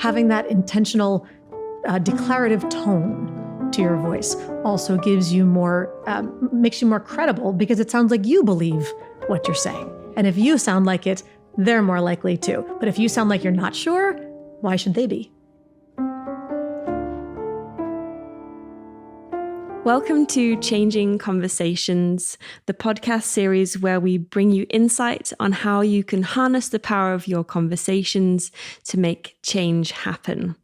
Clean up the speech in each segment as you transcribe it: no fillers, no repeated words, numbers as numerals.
having that intentional, declarative tone to your voice also gives you more, makes you more credible because it sounds like you believe what you're saying. And if you sound like it, they're more likely to. But if you sound like you're not sure, why should they be? Welcome to Changing Conversations, the podcast series where we bring you insight on how you can harness the power of your conversations to make change happen.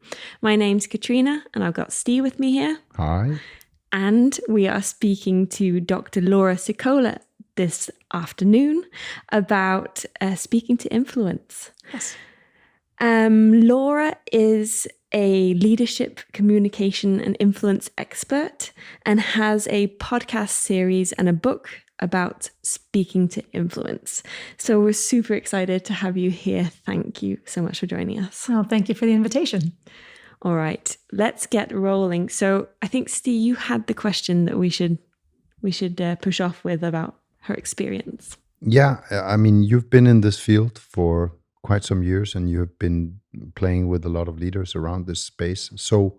My name's Katrina, and I've got Steve with me here. Hi. And we are speaking to Dr. Laura Sicola this afternoon about speaking to influence. Yes. Laura is a leadership, communication, and influence expert and has a podcast series and a book about speaking to influence. So we're super excited to have you here. Thank you so much for joining us. Oh, thank you for the invitation. All right, let's get rolling. So I think, Steve, you had the question that we should push off with about her experience. Yeah, I mean, you've been in this field for quite some years and you have been playing with a lot of leaders around this space. So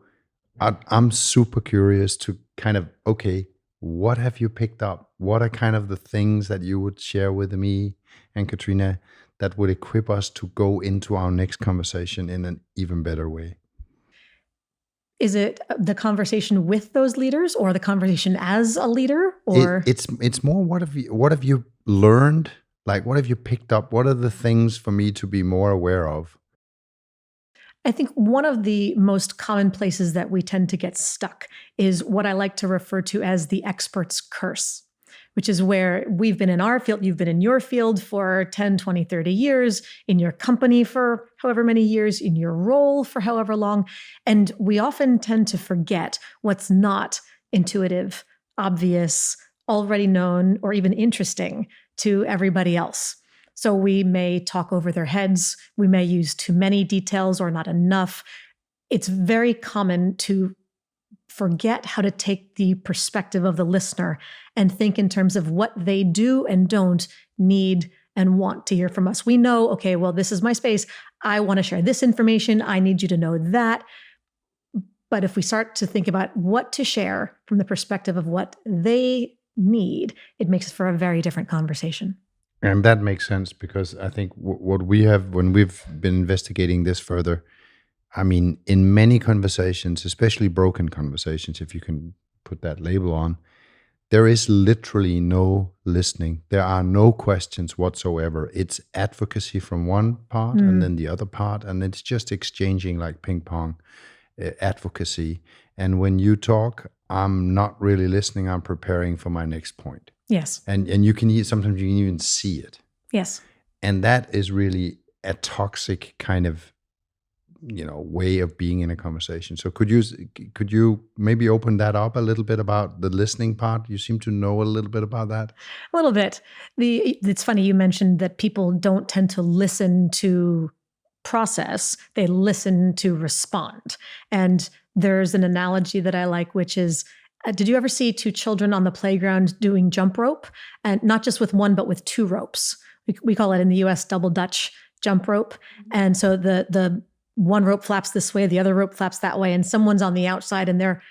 I'm super curious to kind of, okay, what have you picked up? What are kind of the things that you would share with me and Katrina that would equip us to go into our next conversation in an even better way? Is it the conversation with those leaders or the conversation as a leader? Or it's more, what have you learned? Like, what have you picked up? What are the things for me to be more aware of? I think one of the most common places that we tend to get stuck is what I like to refer to as the expert's curse, which is where we've been in our field, you've been in your field for 10, 20, 30 years, in your company for however many years, in your role for however long. And we often tend to forget what's not intuitive, obvious, already known, or even interesting to everybody else. So we may talk over their heads. We may use too many details or not enough. It's very common to forget how to take the perspective of the listener and think in terms of what they do and don't need and want to hear from us. We know, okay, well, this is my space. I want to share this information. I need you to know that. But if we start to think about what to share from the perspective of what they need, it makes for a very different conversation. And that makes sense because I think what we have, when we've been investigating this further, I mean, in many conversations, especially broken conversations, if you can put that label on, there is literally no listening. There are no questions whatsoever. It's advocacy from one part and then the other part, and it's just exchanging like ping pong advocacy. And when you talk, I'm not really listening. I'm preparing for my next point. Yes. And sometimes you can even see it. Yes. And that is really a toxic kind of, way of being in a conversation. So could you maybe open that up a little bit about the listening part? You seem to know a little bit about that. A little bit. It's funny you mentioned that people don't tend to listen to process, they listen to respond. And there's an analogy that I like, which is, did you ever see two children on the playground doing jump rope? And not just with one, but with two ropes. We call it in the US double Dutch jump rope. And so the one rope flaps this way, the other rope flaps that way, and someone's on the outside and they're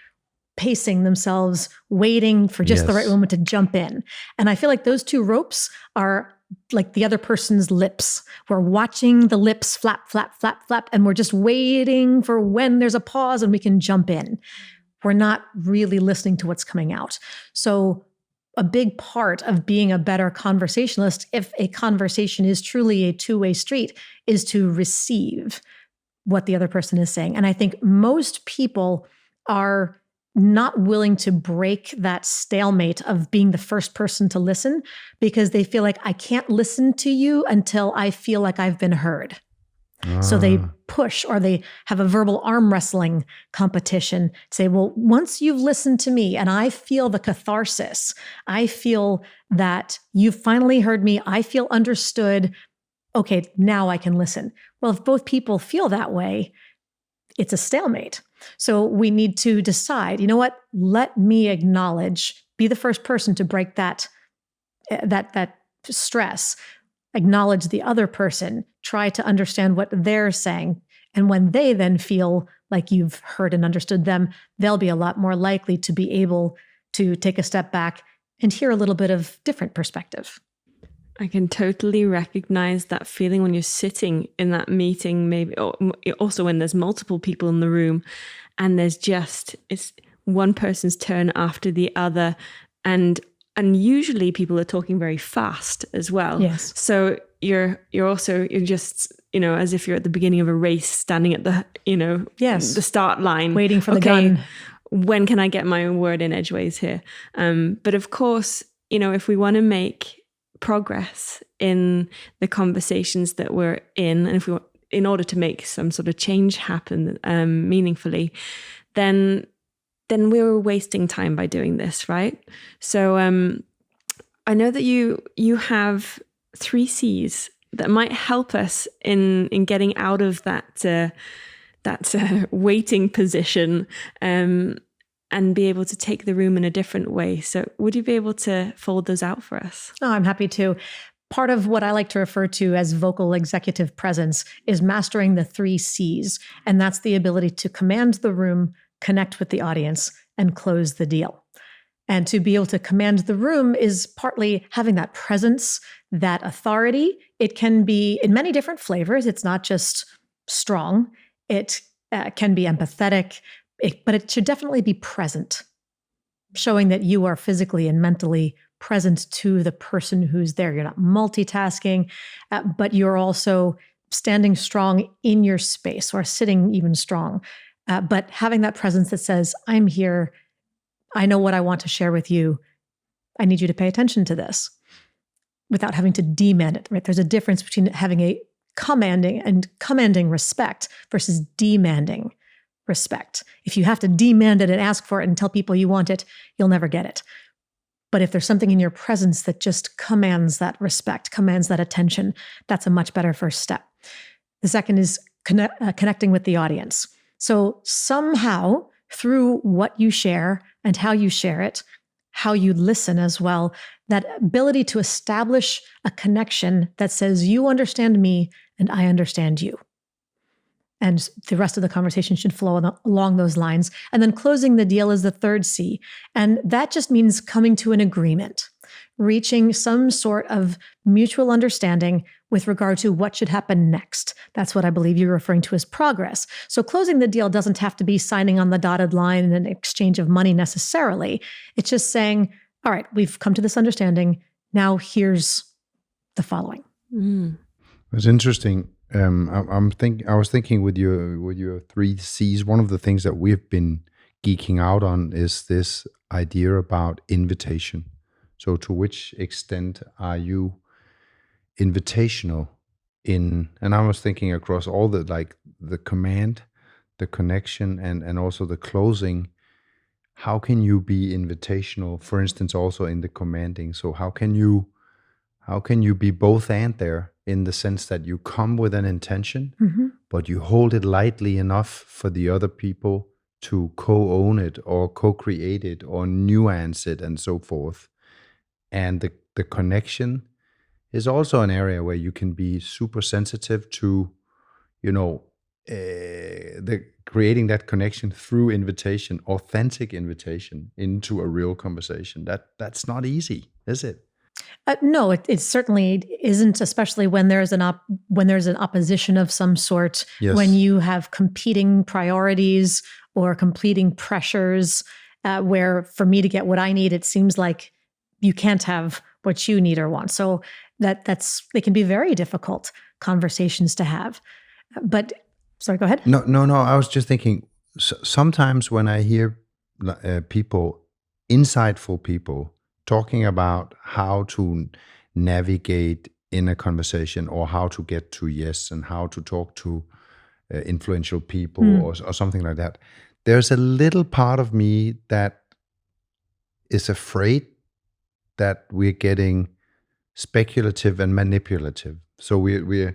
pacing themselves, waiting for just the right moment to jump in. And I feel like those two ropes are like the other person's lips. We're watching the lips flap, flap, flap, flap, and we're just waiting for when there's a pause and we can jump in. We're not really listening to what's coming out. So a big part of being a better conversationalist, if a conversation is truly a two-way street, is to receive what the other person is saying. And I think most people are not willing to break that stalemate of being the first person to listen because they feel like I can't listen to you until I feel like I've been heard. So they push, or they have a verbal arm wrestling competition, say, well, once you've listened to me and I feel the catharsis, I feel that you've finally heard me, I feel understood, okay, now I can listen. Well, if both people feel that way, it's a stalemate. So we need to decide, you know what, let me acknowledge, be the first person to break that stress. Acknowledge the other person, try to understand what they're saying, And when they then feel like you've heard and understood them, they'll be a lot more likely to be able to take a step back and hear a little bit of different perspective. I can totally recognize that feeling when you're sitting in that meeting, maybe, or also when there's multiple people in the room and it's one person's turn after the other. And usually people are talking very fast as well. Yes. So you're just, as if you're at the beginning of a race, standing at the, Yes. the start line. Waiting for the gun. When can I get my word in edgeways here? But of course, if we want to make progress in the conversations that we're in, and in order to make some sort of change happen meaningfully, then we're wasting time by doing this, right? So I know that you have 3 C's that might help us in getting out of that waiting position and be able to take the room in a different way. So would you be able to fold those out for us? Oh, I'm happy to. Part of what I like to refer to as vocal executive presence is mastering the 3 C's. And that's the ability to command the room, connect with the audience, and close the deal. And to be able to command the room is partly having that presence, that authority. It can be in many different flavors. It's not just strong. It can be empathetic, but it should definitely be present, showing that you are physically and mentally present to the person who's there. You're not multitasking, but you're also standing strong in your space or sitting even strong. But having that presence that says, I'm here, I know what I want to share with you, I need you to pay attention to this, without having to demand it, right? There's a difference between having a commanding respect versus demanding respect. If you have to demand it and ask for it and tell people you want it, you'll never get it. But if there's something in your presence that just commands that respect, commands that attention, that's a much better first step. The second is connecting with the audience. So somehow, through what you share and how you share it, how you listen as well, that ability to establish a connection that says, you understand me and I understand you. And the rest of the conversation should flow along those lines. And then closing the deal is the 3rd C. And that just means coming to an agreement, reaching some sort of mutual understanding with regard to what should happen next. That's what I believe you're referring to as progress. So closing the deal doesn't have to be signing on the dotted line and an exchange of money necessarily. It's just saying, all right, we've come to this understanding. Now here's the following. It's interesting. I was thinking with your 3 C's, one of the things that we've been geeking out on is this idea about invitation. So to which extent are you invitational in, and I was thinking across all the command, the connection, and also the closing, how can you be invitational, for instance, also in the commanding? So how can you be both and there, in the sense that you come with an intention, but you hold it lightly enough for the other people to co-own it or co-create it or nuance it and so forth. And the connection is also an area where you can be super sensitive to, the creating that connection through invitation, authentic invitation into a real conversation. That's not easy, is it? No, it certainly isn't, especially when there's an opposition of some sort. Yes. When you have competing priorities or competing pressures, where for me to get what I need, it seems like you can't have what you need or want. So they can be very difficult conversations to have. But sorry, go ahead. No. I was just thinking, sometimes when I hear people, insightful people, talking about how to navigate in a conversation or how to get to yes and how to talk to influential people or something like that, there's a little part of me that is afraid that we're getting speculative and manipulative. So we're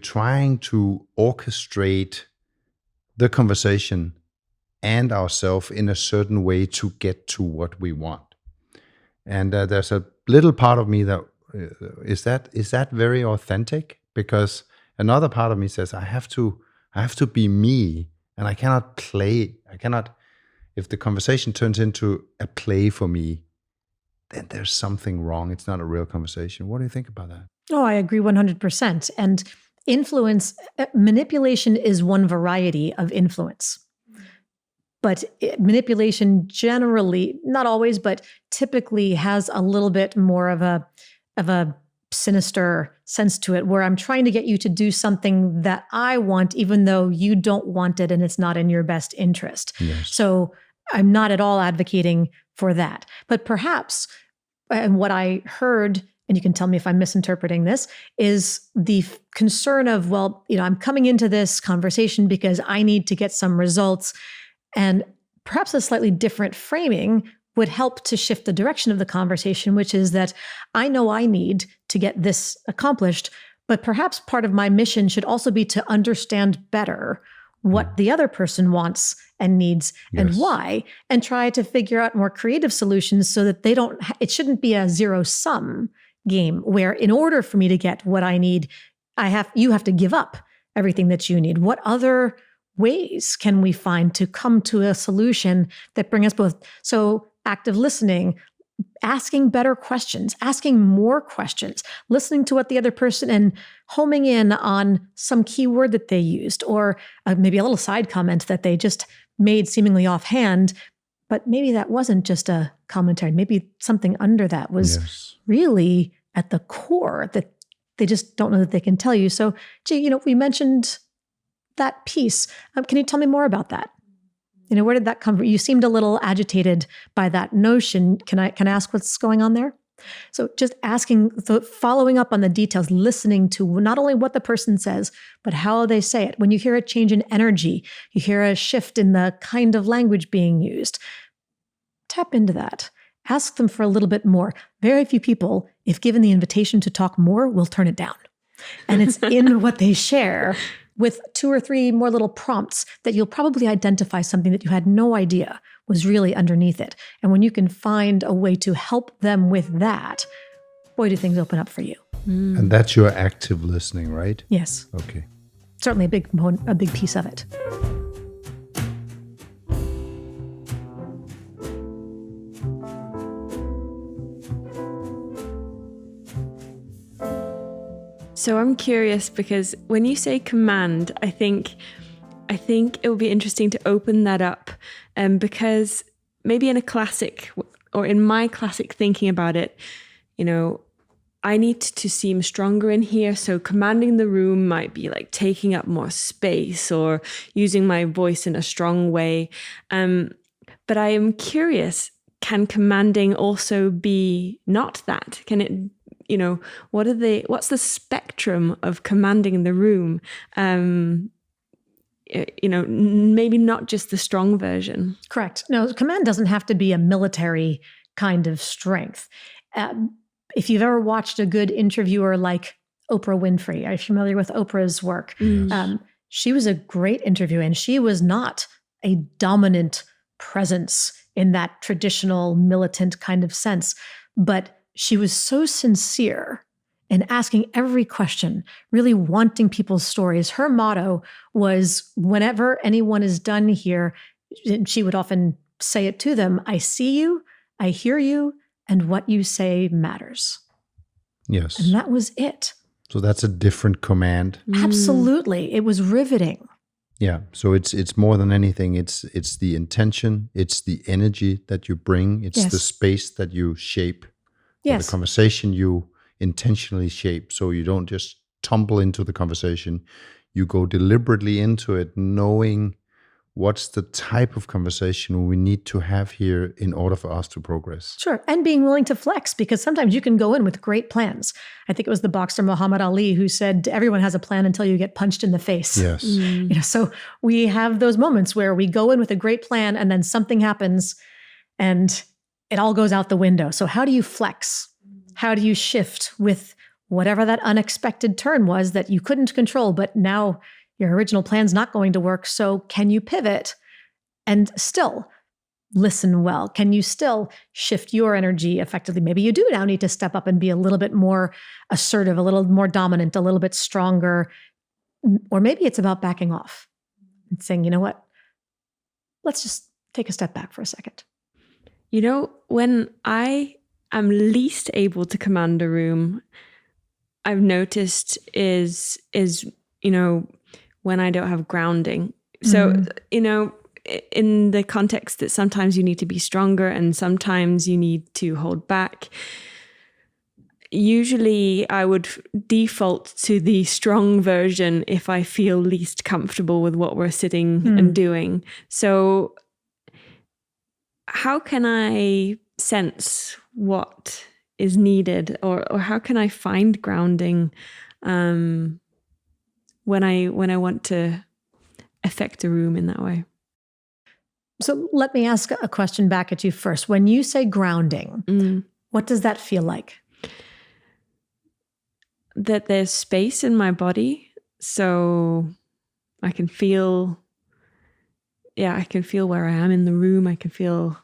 trying to orchestrate the conversation and ourselves in a certain way to get to what we want. And there's a little part of me that is that very authentic? Because another part of me says I have to I have to be me, and I cannot play. If the conversation turns into a play for me, then there's something wrong. It's not a real conversation. What do you think about that? Oh, I agree 100%. And manipulation is one variety of influence. But manipulation generally, not always, but typically has a little bit more of a sinister sense to it, where I'm trying to get you to do something that I want, even though you don't want it and it's not in your best interest. Yes. So I'm not at all advocating for that. But perhaps, and what I heard, and you can tell me if I'm misinterpreting this, is the concern of, well, I'm coming into this conversation because I need to get some results. And perhaps a slightly different framing would help to shift the direction of the conversation, which is that I know I need to get this accomplished, but perhaps part of my mission should also be to understand better what the other person wants and needs and why, and try to figure out more creative solutions so that it shouldn't be a zero-sum game where, in order for me to get what I need, you have to give up everything that you need. What other ways can we find to come to a solution that bring us both? So active listening, asking better questions, asking more questions, listening to what the other person, and homing in on some key word that they used, or maybe a little side comment that they just made seemingly offhand, but maybe that wasn't just a commentary. Maybe something under that was really at the core that they just don't know that they can tell you. So, we mentioned that piece. Can you tell me more about that? Where did that come from? You seemed a little agitated by that notion. Can I ask what's going on there? So just asking, following up on the details, listening to not only what the person says, but how they say it. When you hear a change in energy, you hear a shift in the kind of language being used, tap into that. Ask them for a little bit more. Very few people, if given the invitation to talk more, will turn it down. And it's in what they share, with 2 or 3 more little prompts, that you'll probably identify something that you had no idea was really underneath it. And when you can find a way to help them with that, boy, do things open up for you. And that's your active listening, right? Yes. Okay. Certainly a big piece of it. So I'm curious, because when you say command, I think it would be interesting to open that up, because maybe in my classic thinking about it, I need to seem stronger in here. So commanding the room might be like taking up more space or using my voice in a strong way. But I am curious, can commanding also be not that? Can it, what's the spectrum of commanding the room? Maybe not just the strong version. Correct. No, command doesn't have to be a military kind of strength. If you've ever watched a good interviewer like Oprah Winfrey, are you familiar with Oprah's work? Yes. She was a great interviewer, and she was not a dominant presence in that traditional militant kind of sense, but she was so sincere in asking every question, really wanting people's stories. Her motto was, whenever anyone is done here, she would often say it to them, I see you, I hear you, and what you say matters. Yes. And that was it. So that's a different command. Absolutely. It was riveting. Yeah. So it's more than anything. It's the intention. It's the energy that you bring. It's the space that you shape. Yes. The conversation you intentionally shape. So you don't just tumble into the conversation. You go deliberately into it, knowing what's the type of conversation we need to have here in order for us to progress. Sure. And being willing to flex, because sometimes you can go in with great plans. I think it was the boxer Muhammad Ali who said, everyone has a plan until you get punched in the face. Yes. So we have those moments where we go in with a great plan and then something happens and it all goes out the window. So how do you flex? How do you shift with whatever that unexpected turn was that you couldn't control, but now your original plan's not going to work? So can you pivot and still listen well? Can you still shift your energy effectively? Maybe you do now need to step up and be a little bit more assertive, a little more dominant, a little bit stronger. Or maybe it's about backing off and saying, you know what, let's just take a step back for a second. You know, when I am least able to command a room, I've noticed is when I don't have grounding. So, in the context that sometimes you need to be stronger and sometimes you need to hold back, usually I would default to the strong version if I feel least comfortable with what we're sitting and doing. So how can I sense what is needed, or how can I find grounding when I want to affect a room in that way? So let me ask a question back at you first. When you say grounding, what does that feel like? That there's space in my body, so I can feel where I am in the room. I can feel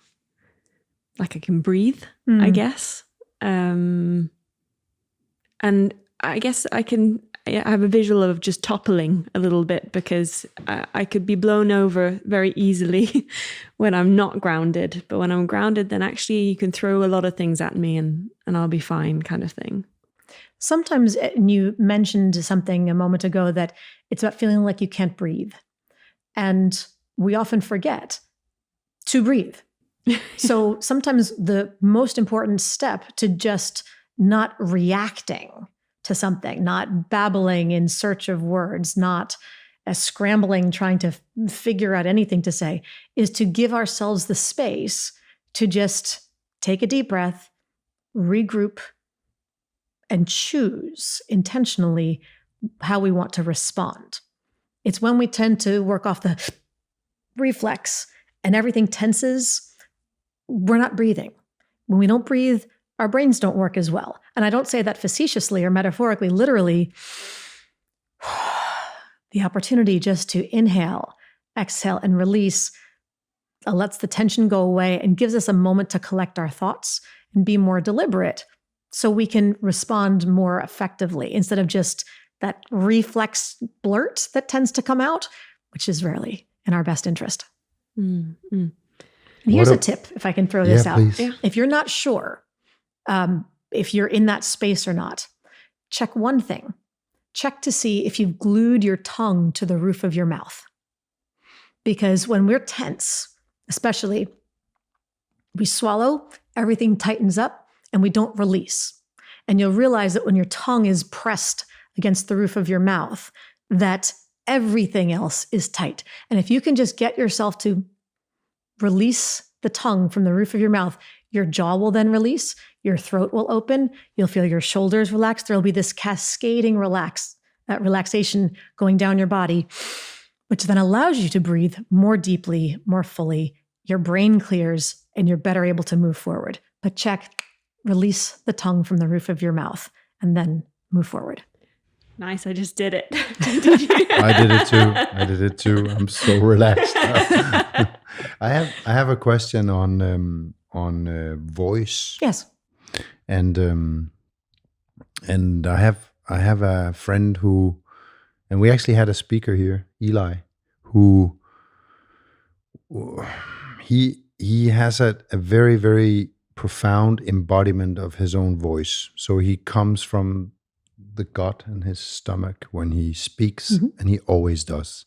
like I can breathe, I guess. And I guess I have a visual of just toppling a little bit, because I could be blown over very easily when I'm not grounded. But when I'm grounded, then actually you can throw a lot of things at me and I'll be fine, kind of thing. Sometimes, and you mentioned something a moment ago, that it's about feeling like you can't breathe. And we often forget to breathe. So sometimes the most important step to just not reacting to something, not babbling in search of words, not scrambling, trying to figure out anything to say, is to give ourselves the space to just take a deep breath, regroup, and choose intentionally how we want to respond. It's when we tend to work off the reflex and everything tenses, we're not breathing. When we don't breathe, our brains don't work as well. And I don't say that facetiously or metaphorically, literally. The opportunity just to inhale, exhale, and release lets the tension go away and gives us a moment to collect our thoughts and be more deliberate, so we can respond more effectively instead of just that reflex blurt that tends to come out, which is rarely in our best interest. And here's a tip, if I can throw this out. Please. Yeah. If you're not sure if you're in that space or not, check one thing. Check to see if you've glued your tongue to the roof of your mouth. Because when we're tense, especially, we swallow, everything tightens up, and we don't release. And you'll realize that when your tongue is pressed against the roof of your mouth, that everything else is tight. And if you can just get yourself to release the tongue from the roof of your mouth, your jaw will then release, your throat will open, you'll feel your shoulders relax. There'll be this cascading relaxation going down your body, which then allows you to breathe more deeply, more fully. Your brain clears and you're better able to move forward. But check, release the tongue from the roof of your mouth and then move forward. Nice, I just did it. I did it too. I'm so relaxed. I have a question on voice. Yes. And I have a friend who, and we actually had a speaker here, Eli, who he has a very, very profound embodiment of his own voice. So he comes from the gut and his stomach when he speaks, and he always does.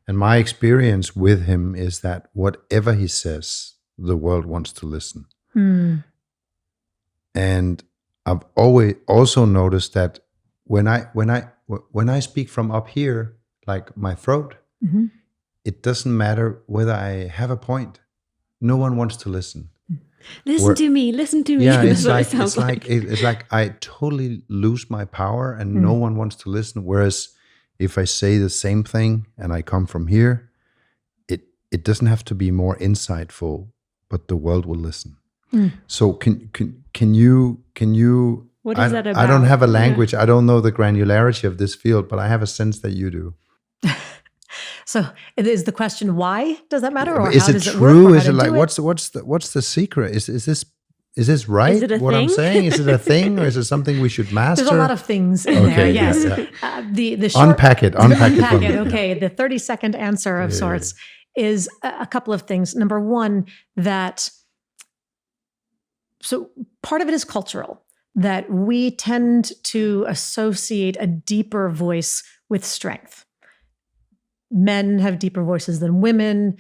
And my experience with him is that whatever he says, the world wants to listen. And I've always also noticed that when I speak from up here, like my throat, it doesn't matter whether I have a point. No one wants to listen. Listen to me. Yeah, it's like I totally lose my power and no one wants to listen. Whereas if I say the same thing and I come from here, it doesn't have to be more insightful, but the world will listen. So can you? What is that about? I don't have a language. I don't know the granularity of this field, but I have a sense that you do. So is the question, why does that matter, or is how it does true? it work? Is it like what's the secret? Is this Is this right? Is it a what I'm thing? saying? Is it a thing, or is it something we should master? There's a lot of things in there. Yes. Yeah. The short, Unpack it for me. Okay. The 30-second answer of sorts is a couple of things. Number one, so part of it is cultural, that we tend to associate a deeper voice with strength. Men have deeper voices than women.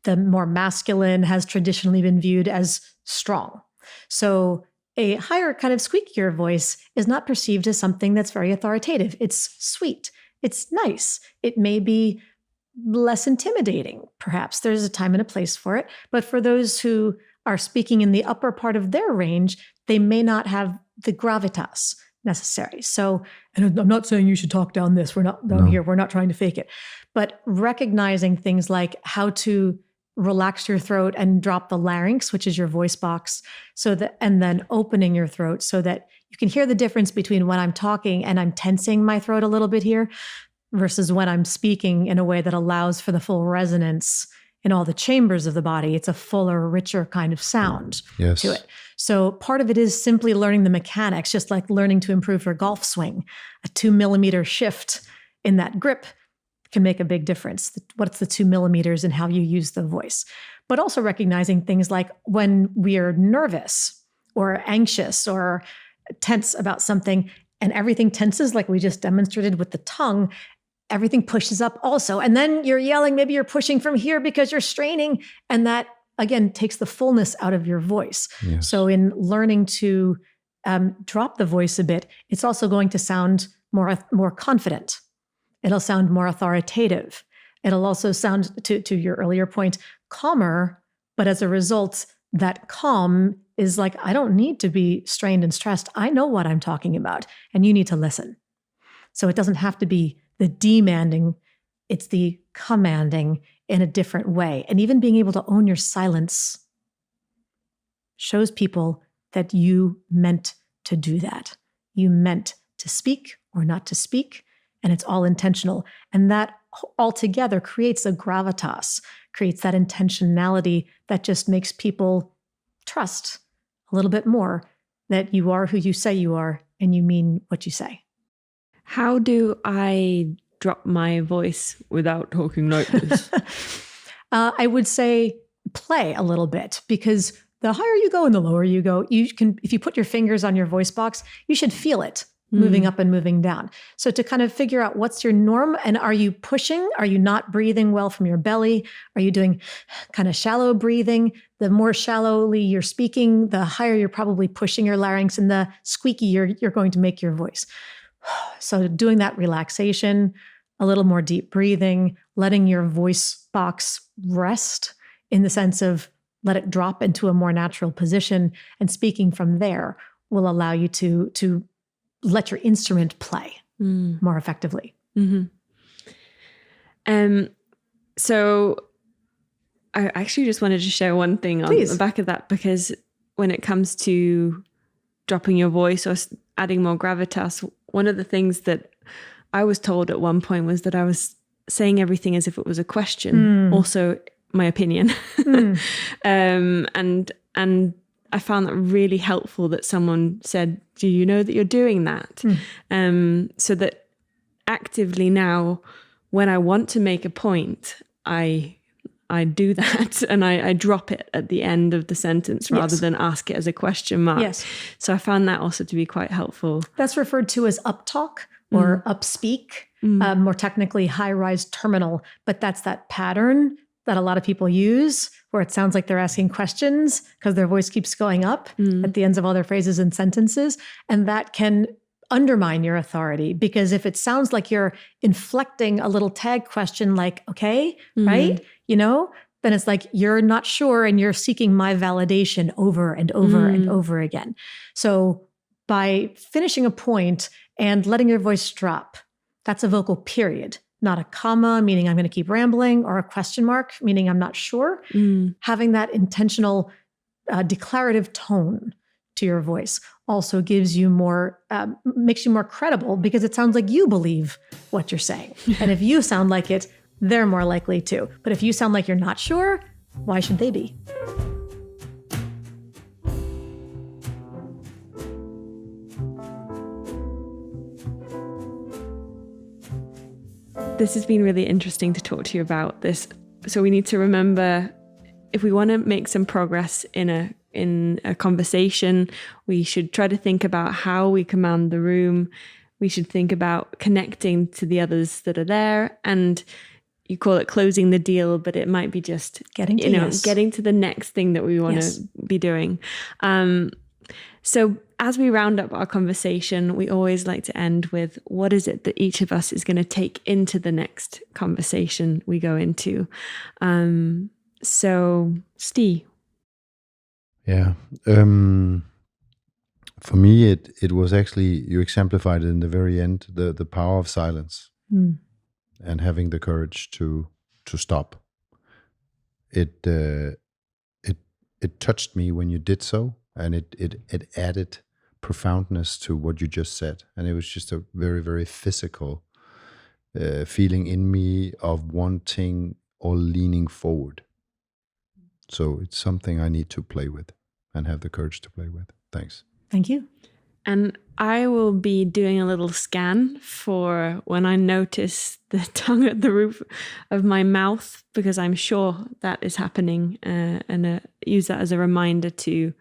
The more masculine has traditionally been viewed as strong. So a higher kind of squeakier voice is not perceived as something that's very authoritative. It's sweet. It's nice. It may be less intimidating, perhaps. There's a time and a place for it. But for those who are speaking in the upper part of their range, they may not have the gravitas necessary. So, and I'm not saying you should talk down this. We're not down here. We're not trying to fake it. But recognizing things like how to relax your throat and drop the larynx, which is your voice box, and then opening your throat so that you can hear the difference between when I'm talking and I'm tensing my throat a little bit here versus when I'm speaking in a way that allows for the full resonance in all the chambers of the body. It's a fuller, richer kind of sound to it. So part of it is simply learning the mechanics, just like learning to improve your golf swing. A 2 millimeter shift in that grip can make a big difference. What's the 2 millimeters in how you use the voice? But also recognizing things like when we are nervous or anxious or tense about something, and everything tenses like we just demonstrated with the tongue, everything pushes up also. And then you're yelling, maybe you're pushing from here because you're straining. And that, again, takes the fullness out of your voice. Yes. So in learning to drop the voice a bit, it's also going to sound more confident. It'll sound more authoritative. It'll also sound, to your earlier point, calmer. But as a result, that calm is like, I don't need to be strained and stressed. I know what I'm talking about, and you need to listen. So it doesn't have to be the demanding, it's the commanding in a different way. And even being able to own your silence shows people that you meant to do that. You meant to speak or not to speak, and it's all intentional. And that altogether creates a gravitas, creates that intentionality that just makes people trust a little bit more that you are who you say you are and you mean what you say. How do I drop my voice without talking like this? I would say play a little bit, because the higher you go and the lower you go, you can, if you put your fingers on your voice box, you should feel it moving up and moving down. So to kind of figure out what's your norm, and are you pushing? Are you not breathing well from your belly? Are you doing kind of shallow breathing? The more shallowly you're speaking, the higher you're probably pushing your larynx, and the squeakier you're going to make your voice. So doing that relaxation, a little more deep breathing, letting your voice box rest in the sense of let it drop into a more natural position, and speaking from there will allow you to let your instrument play more effectively. Mm-hmm. So I actually just wanted to share one thing on the back of that, because when it comes to dropping your voice or adding more gravitas, one of the things that I was told at one point was that I was saying everything as if it was a question, also my opinion. And I found that really helpful that someone said, do you know that you're doing that? So that actively now, when I want to make a point, I do that, and I drop it at the end of the sentence rather than ask it as a question mark. Yes. So I found that also to be quite helpful. That's referred to as uptalk or upspeak, more technically high-rise terminal, but that's that pattern that a lot of people use where it sounds like they're asking questions because their voice keeps going up at the ends of all their phrases and sentences. And that can undermine your authority, because if it sounds like you're inflecting a little tag question like, okay, right? Then it's like you're not sure and you're seeking my validation over and over and over again. So by finishing a point and letting your voice drop, that's a vocal period, not a comma, meaning I'm going to keep rambling, or a question mark, meaning I'm not sure. Having that intentional declarative tone to your voice also gives you more, makes you more credible, because it sounds like you believe what you're saying. And if you sound like it, they're more likely to. But if you sound like you're not sure, why should they be? This has been really interesting to talk to you about this. So we need to remember, if we want to make some progress in a conversation, we should try to think about how we command the room. We should think about connecting to the others that are there. And you call it closing the deal, but it might be just getting to the next thing that we want to be doing. So as we round up our conversation, we always like to end with, what is it that each of us is going to take into the next conversation we go into? So, Steve. Yeah. For me, it was actually, you exemplified it in the very end, the power of silence and having the courage to stop. It touched me when you did so, and it added profoundness to what you just said. And it was just a very, very physical feeling in me of wanting or leaning forward. So it's something I need to play with and have the courage to play with. Thanks. Thank you. And I will be doing a little scan for when I notice the tongue at the roof of my mouth, because I'm sure that is happening, and use that as a reminder to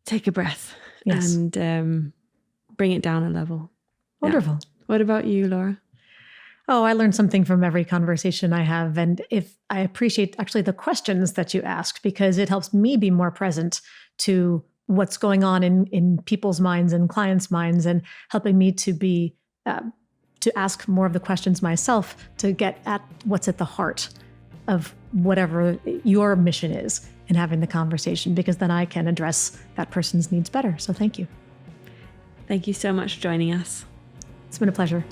take a breath and bring it down a level. Wonderful. Yeah. What about you, Laura? Oh, I learned something from every conversation I have. And if I appreciate actually the questions that you asked, because it helps me be more present to what's going on in people's minds and clients' minds, and helping me to be, to ask more of the questions myself, to get at what's at the heart of whatever your mission is in having the conversation, because then I can address that person's needs better. So thank you. Thank you so much for joining us. It's been a pleasure.